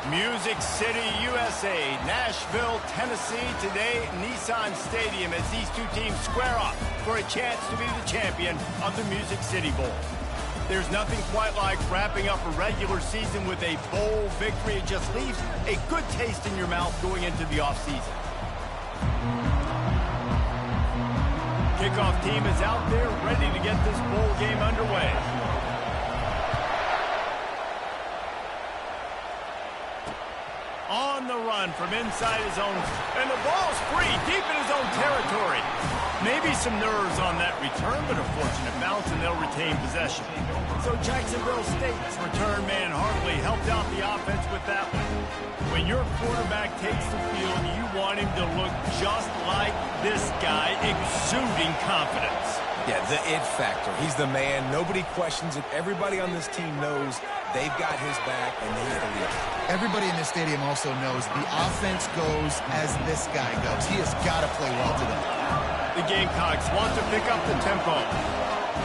Music City, USA, Nashville, Tennessee. Today, Nissan Stadium as these two teams square off for a chance to be the champion of the Music City Bowl. There's nothing quite like wrapping up a regular season with a bowl victory. It just leaves a good taste in your mouth going into the offseason. Kickoff team is out there ready to get this bowl game underway. On the run from inside his own, and the ball's free, deep in his own territory. Maybe some nerves on that return, but a fortunate bounce, and they'll retain possession. So Jacksonville State's return man Hartley helped out the offense with that one. When your quarterback takes the field, you want him to look just like this guy, exuding confidence. Yeah, the it factor. He's the man. Nobody questions it. Everybody on this team knows they've got his back, and he's the leader. Everybody in this stadium also knows the offense goes as this guy goes. He has got to play well today. The Gamecocks want to pick up the tempo.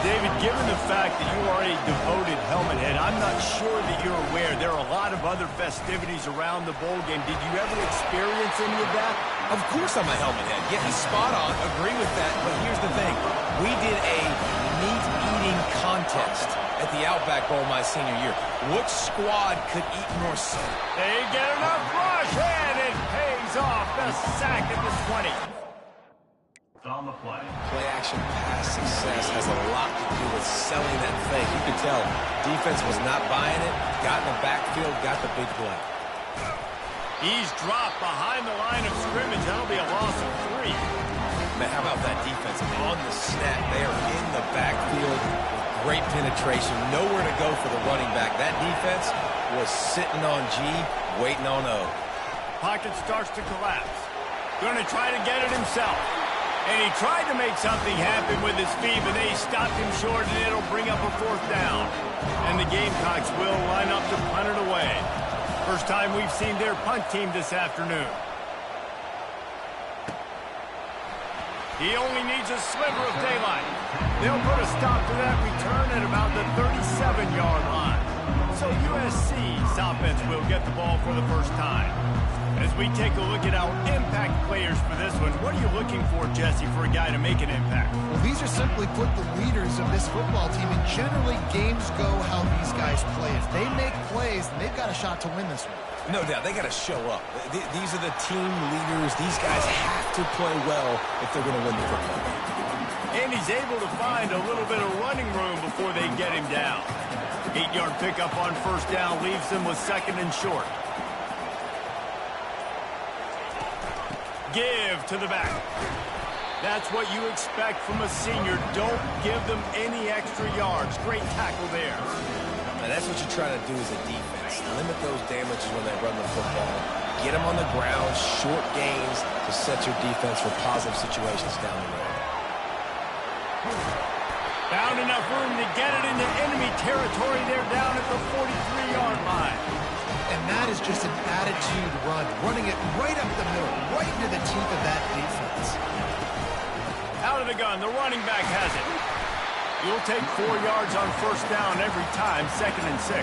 David, given the fact that you are a devoted helmet head, I'm not sure that you're aware there are a lot of other festivities around the bowl game. Did you ever experience any of that? Of course I'm a helmet head. Yeah, he's spot on. Agree with that. But here's the thing. We did a meat-eating contest at the Outback Bowl my senior year. Which squad could eat more stuff? They get enough rush, and it pays off. The sack at the 20. On the play. Play action pass success has a lot to do with selling that fake. You could tell defense was not buying it, got in the backfield, got the big play. He's dropped behind the line of scrimmage. That'll be a loss of 3. Man, how about that defense on the snap? They are in the backfield with great penetration. Nowhere to go for the running back. That defense was sitting on G, waiting on O. Pocket starts to collapse. Going to try to get it himself. And he tried to make something happen with his feet, but they stopped him short, and it'll bring up a 4th down. And the Gamecocks will line up to punt it away. First time we've seen their punt team this afternoon. He only needs a sliver of daylight. They'll put a stop to that return at about the 37-yard line. So USC's offense will get the ball for the first time. As we take a look at our impact players for this one, what are you looking for, Jesse, for a guy to make an impact? Well, these are simply put the leaders of this football team, and generally games go how these guys play. If they make plays, then they've got a shot to win this one. No doubt, they got to show up. These are the team leaders. These guys have to play well if they're going to win the football game. And he's able to find a little bit of running room before they get him down. 8-yard pickup on first down leaves them with 2nd and short. Give to the back. That's what you expect from a senior. Don't give them any extra yards. Great tackle there. And that's what you try to do as a defense. Limit those damages when they run the football. Get them on the ground, short gains to set your defense for positive situations down the road. Found enough room to get it into enemy territory. They're down at the 43-yard line. And that is just an attitude run, running it right up the middle, right into the teeth of that defense. Out of the gun, the running back has it. You'll take 4 yards on first down every time, 2nd and 6.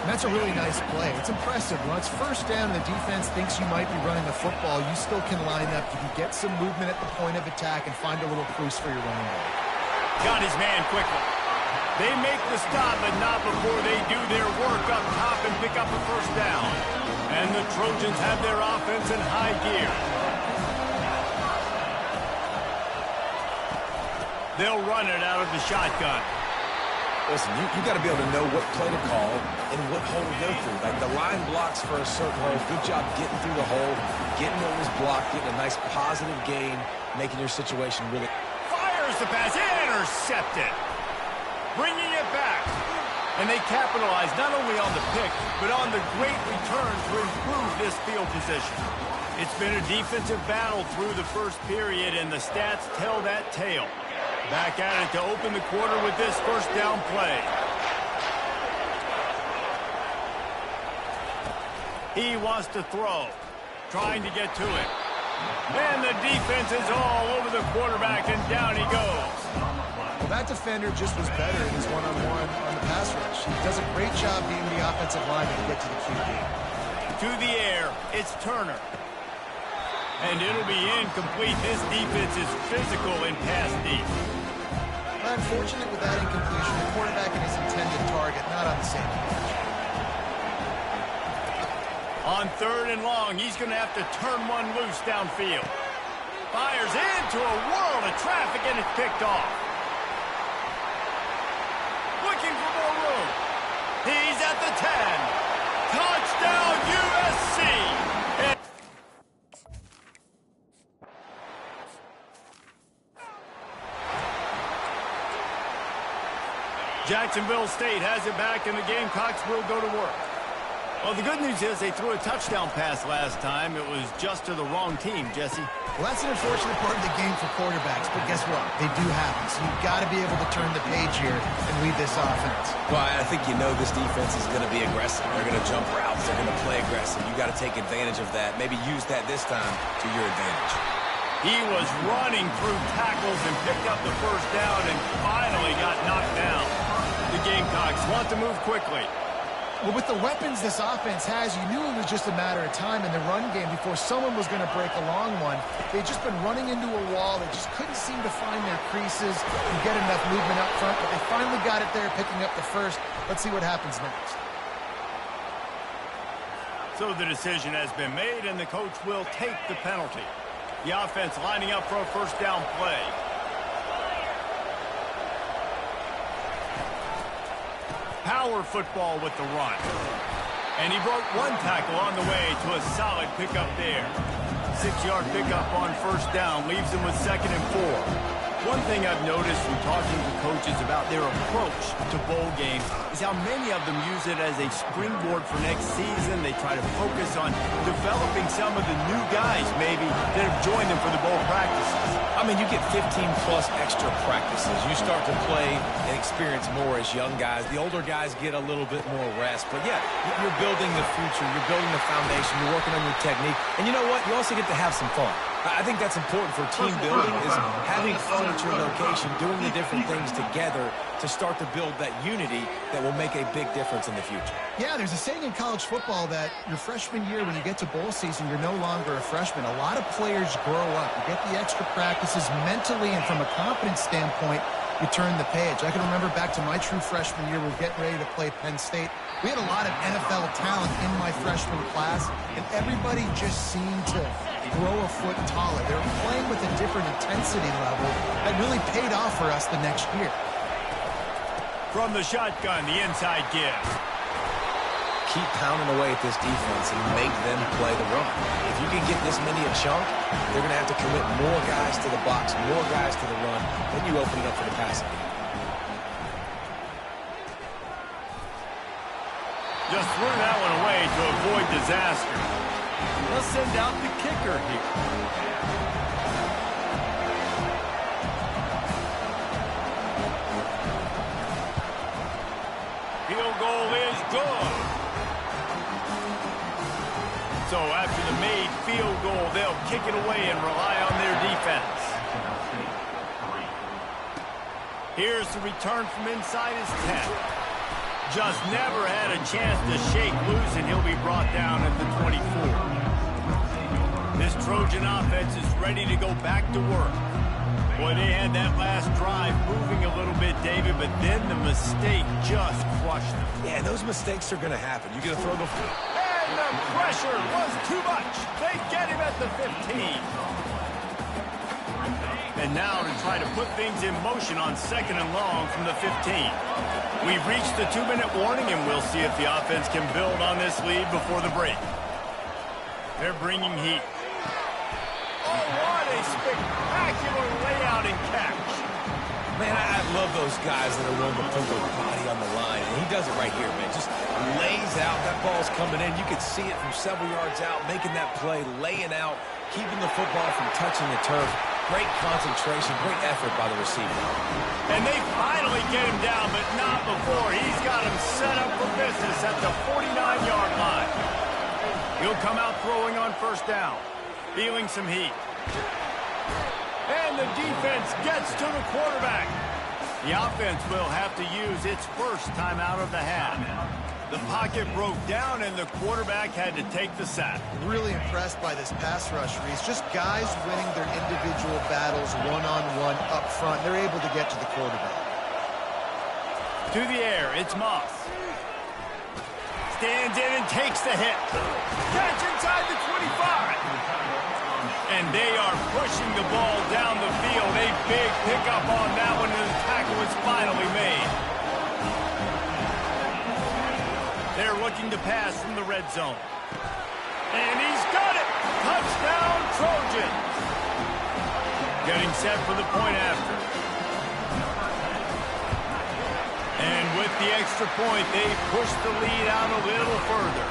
And that's a really nice play. It's impressive. Once first down and the defense thinks you might be running the football, you still can line up. You can get some movement at the point of attack and find a little crease for your running back. Got his man quickly. They make the stop, but not before they do their work up top and pick up a first down. And the Trojans have their offense in high gear. They'll run it out of the shotgun. Listen, you got to be able to know what play to call and what hole to go through. Like the line blocks for a certain hole. Good job getting through the hole, getting what was blocked, getting a nice positive gain, making your situation really... Fires the pass, intercepted. Bringing it back. And they capitalize not only on the pick, but on the great return to improve this field position. It's been a defensive battle through the first period, and the stats tell that tale. Back at it to open the quarter with this first down play. He wants to throw, trying to get to it. And the defense is all over the quarterback, and down he goes. Well, that defender just was better in his one-on-one on the pass rush. He does a great job being the offensive lineman to get to the QB. To the air, it's Turner. And it'll be incomplete. This defense is physical in pass deep. Unfortunate with that incompletion. The quarterback and his intended target not on the same page. On 3rd and long, he's going to have to turn one loose downfield. Fires into a world of traffic, and it's picked off. Looking for more room. He's at the 10. Touchdown, USC. And Jacksonville State has it back, and the Gamecocks will go to work. Well, the good news is they threw a touchdown pass last time. It was just to the wrong team, Jesse. Well, that's an unfortunate part of the game for quarterbacks, but guess what? They do happen, so you've got to be able to turn the page here and lead this offense. Well, I think you know this defense is going to be aggressive. They're going to jump routes. They're going to play aggressive. You got to take advantage of that. Maybe use that this time to your advantage. He was running through tackles and picked up the first down and finally got knocked down. The Gamecocks want to move quickly. Well, with the weapons this offense has, you knew it was just a matter of time in the run game before someone was going to break a long one. They'd just been running into a wall. They just couldn't seem to find their creases and get enough movement up front, but they finally got it there, picking up the first. Let's see what happens next. So the decision has been made, and the coach will take the penalty. The offense lining up for a first down play. Power football with the run. And he broke one tackle on the way to a solid pickup there. 6-yard pickup on first down leaves him with 2nd and 4. One thing I've noticed from talking to coaches about their approach to bowl games is how many of them use it as a springboard for next season. They try to focus on developing some of the new guys, maybe, that have joined them for the bowl practices. I mean, you get 15-plus extra practices. You start to play and experience more as young guys. The older guys get a little bit more rest. But, yeah, you're building the future. You're building the foundation. You're working on your technique. And you know what? You also get to have some fun. I think that's important for team building, is having fun at your location, doing the different things together to start to build that unity that will make a big difference in the future. Yeah, there's a saying in college football that your freshman year, when you get to bowl season, you're no longer a freshman. A lot of players grow up. You get the extra practices mentally, and from a confidence standpoint, you turn the page. I can remember back to my true freshman year, we were getting ready to play Penn State. We had a lot of NFL talent in my freshman class, and everybody just seemed to grow a foot taller. They were playing with a different intensity level that really paid off for us the next year. From the shotgun, the inside give. Keep pounding away at this defense and make them play the run. If you can get this many a chunk, they're going to have to commit more guys to the box, more guys to the run. Then you open it up for the passing game. Just threw that one away to avoid disaster. Let's send out the kicker here. Field goal is good. So after the made field goal, they'll kick it away and rely on their defense. Here's the return from inside his 10. Just never had a chance to shake loose, and he'll be brought down at the 24. This Trojan offense is ready to go back to work. Boy, they had that last drive moving a little bit, David, but then the mistake just crushed them. Yeah, those mistakes are going to happen. You're going to throw the... And the pressure was too much. They get him at the 15. And now to try to put things in motion on 2nd and long from the 15. We've reached the 2-minute warning, and we'll see if the offense can build on this lead before the break. They're bringing heat. Oh, what a spectacular layout and catch. Man, I love those guys that are willing to put their body on the line. And he does it right here, man. Just lays out. That ball's coming in. You can see it from several yards out, making that play, laying out, keeping the football from touching the turf. Great concentration, great effort by the receiver. And they finally get him down, but not before. He's got him set up for business at the 49-yard line. He'll come out throwing on first down, feeling some heat. And the defense gets to the quarterback. The offense will have to use its first time out of the half. The pocket broke down, and the quarterback had to take the sack. Really impressed by this pass rush, Reese. Just guys winning their individual battles one-on-one up front. They're able to get to the quarterback. To the air, it's Moss. Stands in and takes the hit. Catch inside the 25. And they are pushing the ball down the field. A big pickup on that one, and the tackle is finally made. They're looking to pass from the red zone. And he's got it! Touchdown, Trojans! Getting set for the point after. And with the extra point, they push the lead out a little further.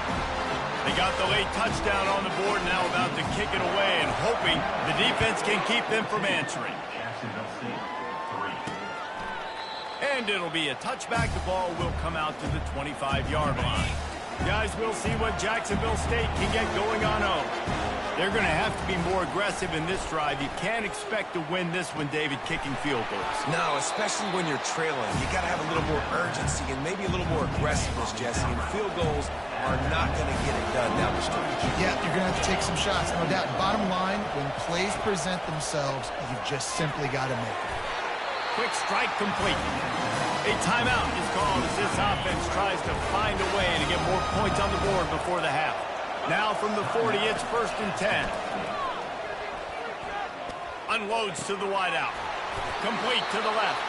They got the late touchdown on the board, now about to kick it away and hoping the defense can keep them from answering. And it'll be a touchback. The ball will come out to the 25-yard line. Guys, we'll see what Jacksonville State can get going on home. They're going to have to be more aggressive in this drive. You can't expect to win this one, David, kicking field goals. No, especially when you're trailing. You got to have a little more urgency and maybe a little more aggressiveness, Jesse. And field goals are not going to get it done down the stretch. Yeah, you're going to have to take some shots, no doubt. Bottom line, when plays present themselves, you've just simply got to make it. Quick strike complete. A timeout is called as this offense tries to find a way to get more points on the board before the half. Now from the 40, it's 1st and 10. Unloads to the wideout. Complete to the left.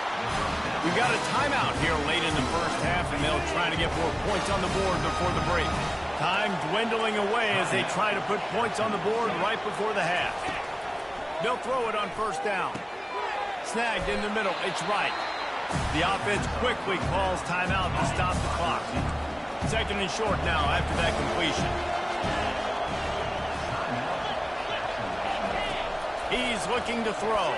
We've got a timeout here late in the first half, and they'll try to get more points on the board before the break. Time dwindling away as they try to put points on the board right before the half. They'll throw it on 1st down. Snagged in the middle. It's right. The offense quickly calls timeout to stop the clock. 2nd and short now after that completion. He's looking to throw.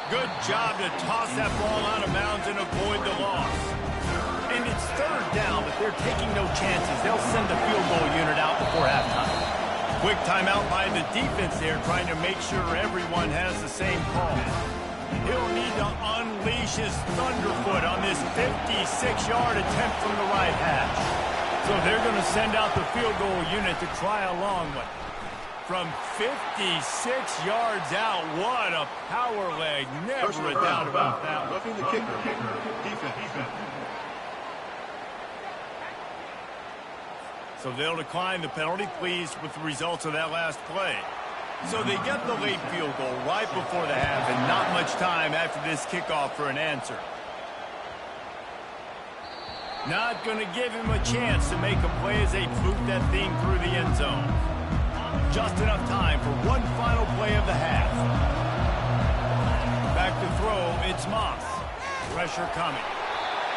Good job to toss that ball out of bounds and avoid the loss. And it's 3rd down, but they're taking no chances. They'll send the field goal unit out before halftime. Quick timeout by the defense there, trying to make sure everyone has the same call. He'll need to unleash his thunderfoot on this 56-yard attempt from the right hash. So they're going to send out the field goal unit to try a long one. From 56 yards out, what a power leg. Never a doubt about that one. Roughing the kicker. Defense. So they'll decline the penalty, pleased with the results of that last play. So they get the late field goal right before the half, and not much time after this kickoff for an answer. Not going to give him a chance to make a play as they boot that thing through the end zone. Just enough time for one final play of the half. Back to throw, it's Moss. Pressure coming.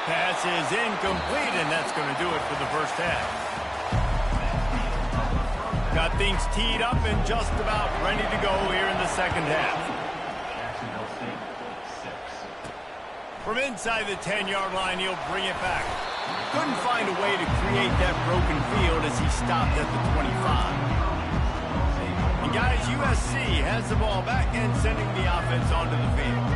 Pass is incomplete, and that's going to do it for the first half. Got things teed up and just about ready to go here in the second half. From inside the 10-yard line, he'll bring it back. Couldn't find a way to create that broken field as he stopped at the 25. And guys, USC has the ball back and sending the offense onto the field.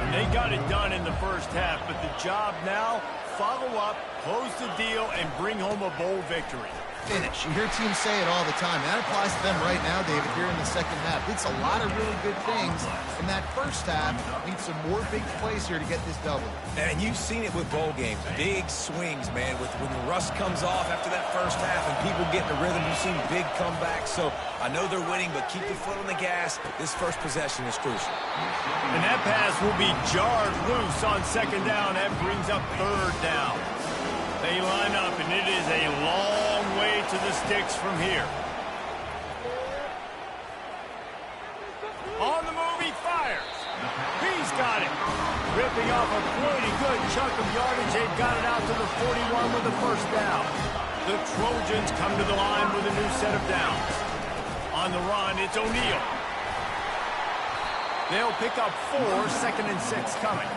And they got it done in the first half, but the job now, follow up, close the deal, and bring home a bowl victory. Finish. You hear teams say it all the time. That applies to them right now, David, here in the second half. It's a lot of really good things in that first half. Need some more big plays here to get this double. And you've seen it with bowl games. Big swings, man. When the rust comes off after that first half and people get in the rhythm, you've seen big comebacks. So I know they're winning, but keep the foot on the gas. This first possession is crucial. And that pass will be jarred loose on 2nd down. That brings up 3rd down. They line up, and it is a long way to the sticks from here. On the move, he fires. He's got it. Ripping off a pretty good chunk of yardage. They've got it out to the 41 with the 1st down. The Trojans come to the line with a new set of downs. On the run, it's O'Neal. They'll pick up 4, 2nd and 6 coming.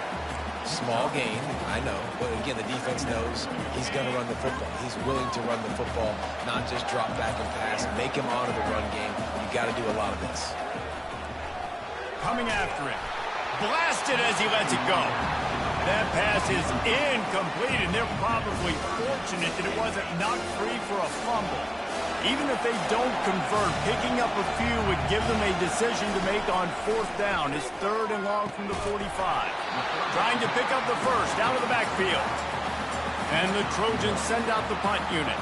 Small gain, I know, but again, the defense knows he's going to run the football. He's willing to run the football, not just drop back and pass, make him honor the run game. You got to do a lot of this. Coming after it. Blasted as he lets it go. That pass is incomplete, and they're probably fortunate that it wasn't knocked free for a fumble. Even if they don't convert, picking up a few would give them a decision to make on 4th down. It's 3rd and long from the 45. Trying to pick up the first out of the backfield. And the Trojans send out the punt unit.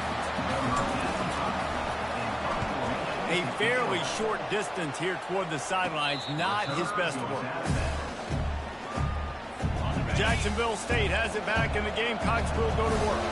A fairly short distance here toward the sidelines, not his best work. Jacksonville State has it back, and the Gamecocks will go to work.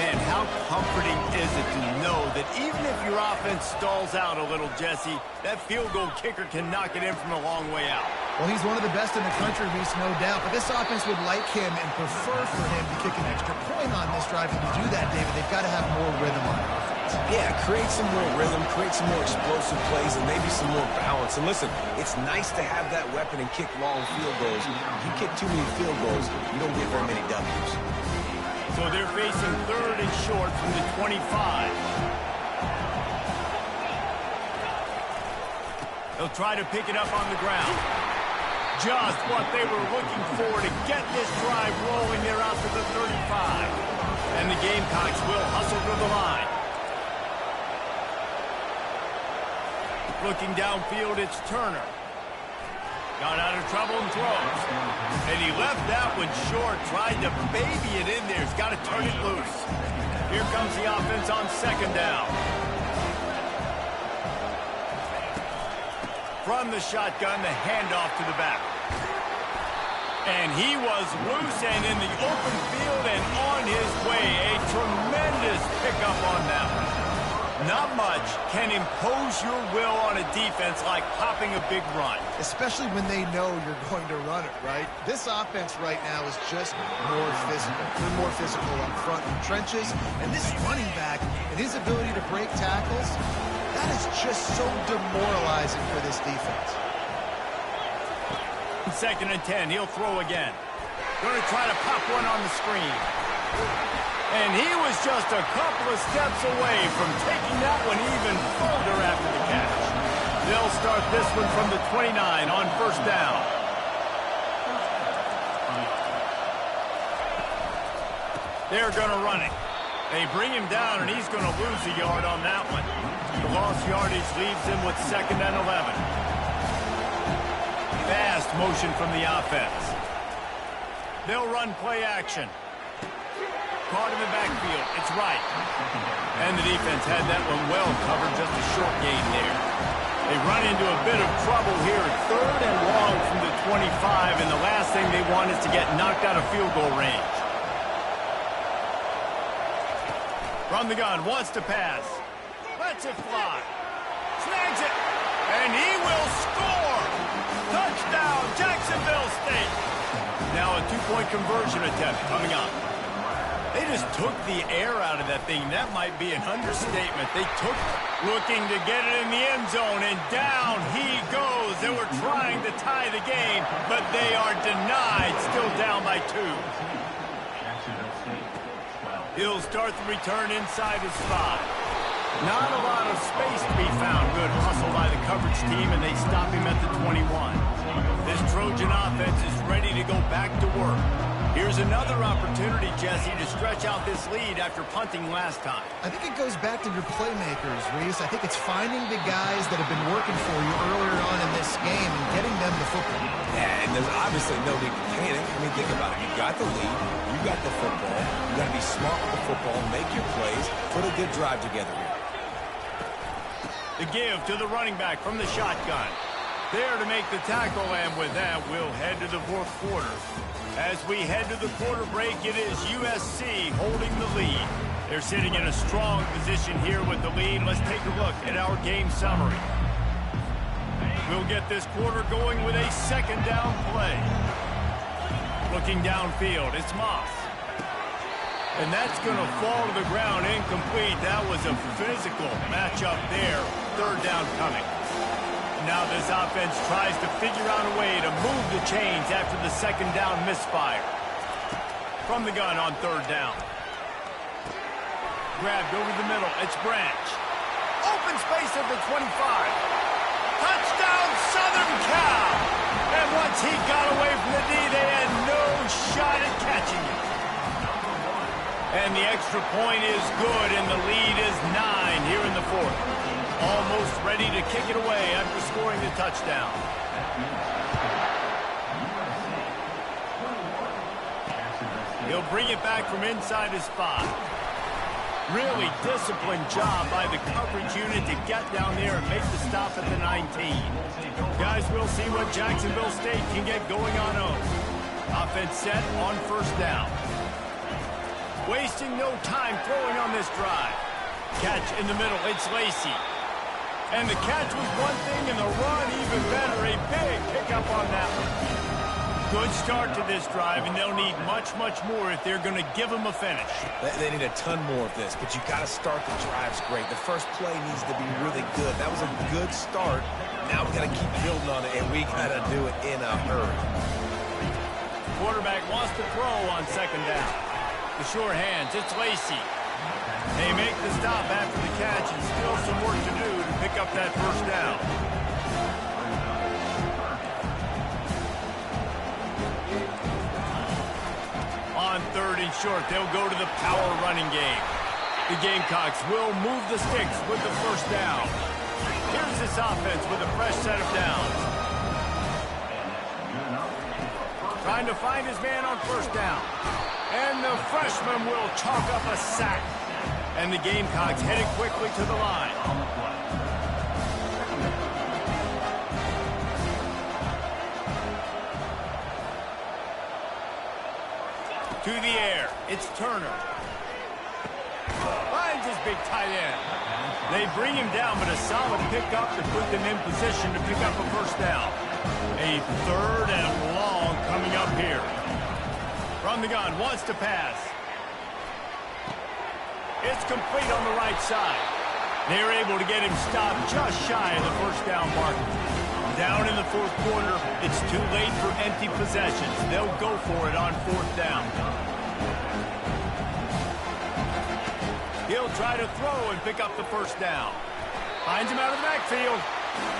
Man, how comforting is it to know that even if your offense stalls out a little, Jesse, that field goal kicker can knock it in from a long way out. Well, he's one of the best in the country, Reese, no doubt. But this offense would like him and prefer for him to kick an extra point on this drive. And to do that, David, they've got to have more rhythm on offense. Yeah, create some more rhythm, create some more explosive plays, and maybe some more balance. And listen, it's nice to have that weapon and kick long field goals. You kick too many field goals, you don't get very many W's. So they're facing 3rd and short from the 25. They'll try to pick it up on the ground. Just what they were looking for to get this drive rolling. They're out to the 35. And the Gamecocks will hustle to the line. Looking downfield, it's Turner. Got out of trouble and throws. And he left that one short, tried to baby it in there. He's got to turn it loose. Here comes the offense on 2nd down. From the shotgun, the handoff to the back. And he was loose and in the open field and on his way. A tremendous pickup on that one. Not much can impose your will on a defense like popping a big run. Especially when they know you're going to run it, right? This offense right now is just more physical. They're more physical up front in the trenches. And this running back and his ability to break tackles, that is just so demoralizing for this defense. 2nd and 10. He'll throw again. Going to try to pop one on the screen. And he was just a couple of steps away from taking that one even further after the catch. They'll start this one from the 29 on 1st down. They're going to run it. They bring him down, and he's going to lose a yard on that one. The lost yardage leaves him with 2nd and 11. Fast motion from the offense. They'll run play action. Caught in the backfield. It's right. And the defense had that one well covered, just a short gain there. They run into a bit of trouble here at 3rd and long from the 25, and the last thing they want is to get knocked out of field goal range. From the gun, wants to pass. Lets it fly. Snags it. And he will score. Touchdown, Jacksonville State. Now a 2-point conversion attempt coming up. They just took the air out of that thing. That might be an understatement. They took looking to get it in the end zone, and down he goes. They were trying to tie the game, but they are denied, still down by 2. He'll start the return inside his 5. Not a lot of space to be found. Good hustle by the coverage team, and they stop him at the 21. This Trojan offense is ready to go back to work. Here's another opportunity, Jesse, to stretch out this lead after punting last time. I think it goes back to your playmakers, Reese. I think it's finding the guys that have been working for you earlier on in this game and getting them the football. Yeah, and there's obviously no need to panic. I mean, think about it. You got the lead. You got the football. You got to be smart with the football, make your plays, put a good drive together here. The give to the running back from the shotgun. There to make the tackle, and with that, we'll head to the 4th quarter. As we head to the quarter break, it is USC holding the lead. They're sitting in a strong position here with the lead. Let's take a look at our game summary. We'll get this quarter going with a 2nd down play. Looking downfield, it's Moss. And that's going to fall to the ground incomplete. That was a physical matchup there. 3rd down coming. Now this offense tries to figure out a way to move the chains after the 2nd down misfire. From the gun on 3rd down. Grabbed over the middle. It's Branch. Open space at the 25. Touchdown, Southern Cal! And once he got away from the D, they had no shot at catching it. And the extra point is good, and the lead is 9 here in the fourth. Almost ready to kick it away after scoring the touchdown. He'll bring it back from inside his 5. Really disciplined job by the coverage unit to get down there and make the stop at the 19. Guys, we'll see what Jacksonville State can get going on own. Offense set on first down. Wasting no time throwing on this drive. Catch in the middle, it's Lacey. And the catch was one thing, and the run even better. A big pickup on that one. Good start to this drive, and they'll need much, much more if they're going to give them a finish. They need a ton more of this, but you got to start the drives great. The first play needs to be really good. That was a good start. Now we got to keep building on it, and we got to do it in a hurry. Quarterback wants to throw on second down. The sure hands, it's Lacey. They make the stop after the catch, and still some work to do to pick up that first down. On third and short, they'll go to the power running game. The Gamecocks will move the sticks with the first down. Here's this offense with a fresh set of downs. Trying to find his man on first down. And the freshman will chalk up a sack. And the Gamecocks headed quickly to the line. To the air, it's Turner. Finds his big tight end. They bring him down, but a solid pickup to put them in position to pick up a first down. A third and long coming up here. From the gun, wants to pass. It's complete on the right side. They're able to get him stopped just shy of the first down mark. Down in the fourth quarter, it's too late for empty possessions. They'll go for it on fourth down. He'll try to throw and pick up the first down. Finds him out of the backfield.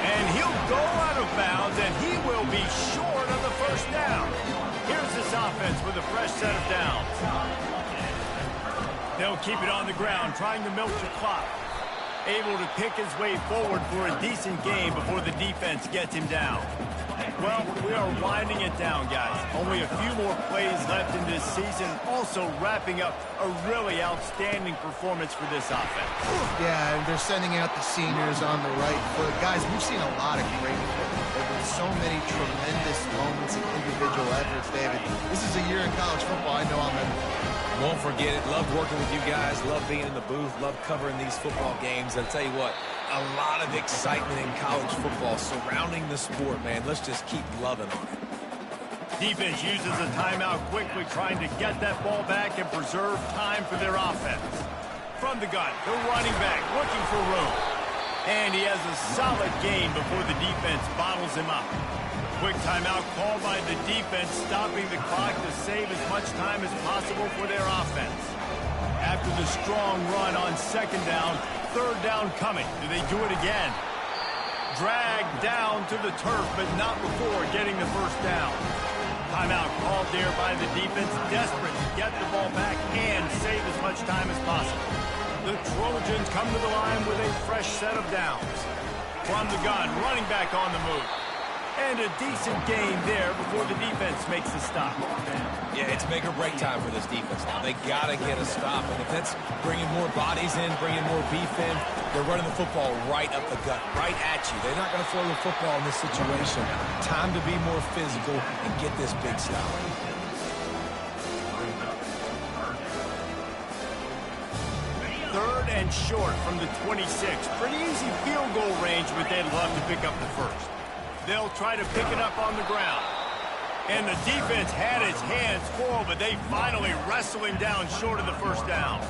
And he'll go out of bounds, and he will be short of the first down. Here's this offense with a fresh set of downs. They'll keep it on the ground, trying to milk the clock. Able to pick his way forward for a decent game before the defense gets him down. Well, we are winding it down, guys. Only a few more plays left in this season. Also wrapping up a really outstanding performance for this offense. Yeah, and they're sending out the seniors on the right foot. Guys, we've seen a lot of great football. There have been so many tremendous moments and individual efforts, David. This is a year in college football I know I'm in. Won't forget it. Loved working with you guys. Loved being in the booth. Loved covering these football games. I'll tell you what, a lot of excitement in college football surrounding the sport, man. Let's just keep loving on it. Defense uses a timeout quickly, trying to get that ball back and preserve time for their offense. From the gun, the running back looking for room. And he has a solid gain before the defense bottles him up. Quick timeout called by the defense, stopping the clock to save as much time as possible for their offense. After the strong run on second down, third down coming. Do they do it again? Dragged down to the turf, but not before getting the first down. Timeout called there by the defense, desperate to get the ball back and save as much time as possible. The Trojans come to the line with a fresh set of downs. From the gun, running back on the move. And a decent gain there before the defense makes the stop. Yeah, it's make or break time for this defense now. They got to get a stop. And if that's bringing more bodies in, bringing more beef in, they're running the football right up the gut, right at you. They're not going to throw the football in this situation. Time to be more physical and get this big stop. Third and short from the 26. Pretty easy field goal range, but they'd love to pick up the first. They'll try to pick it up on the ground. And the defense had its hands full, but they finally wrestle him down short of the first down.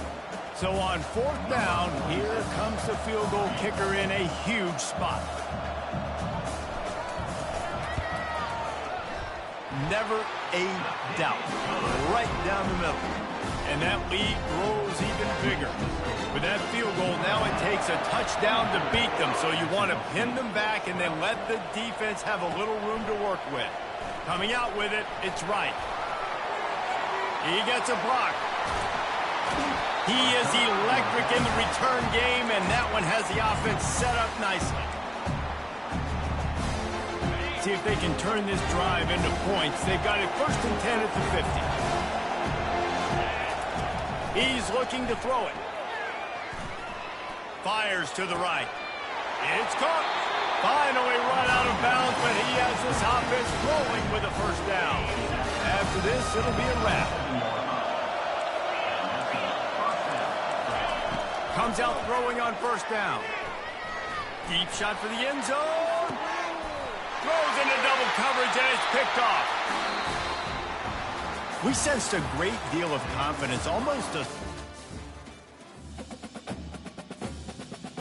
So on fourth down, here comes the field goal kicker in a huge spot. Never a doubt. Right down the middle. And that lead grows even bigger. With that field goal, now it takes a touchdown to beat them, so you want to pin them back and then let the defense have a little room to work with. Coming out with it, it's right. He gets a block. He is electric in the return game, and that one has the offense set up nicely. See if they can turn this drive into points. They've got it 1st and 10 at the 50. He's looking to throw it. Fires to the right. It's caught. Finally run out of bounds, but he has this offense rolling with a 1st down. After this, it'll be a wrap. Comes out throwing on 1st down. Deep shot for the end zone. Throws into double coverage, and it's picked off. We sensed a great deal of confidence, almost a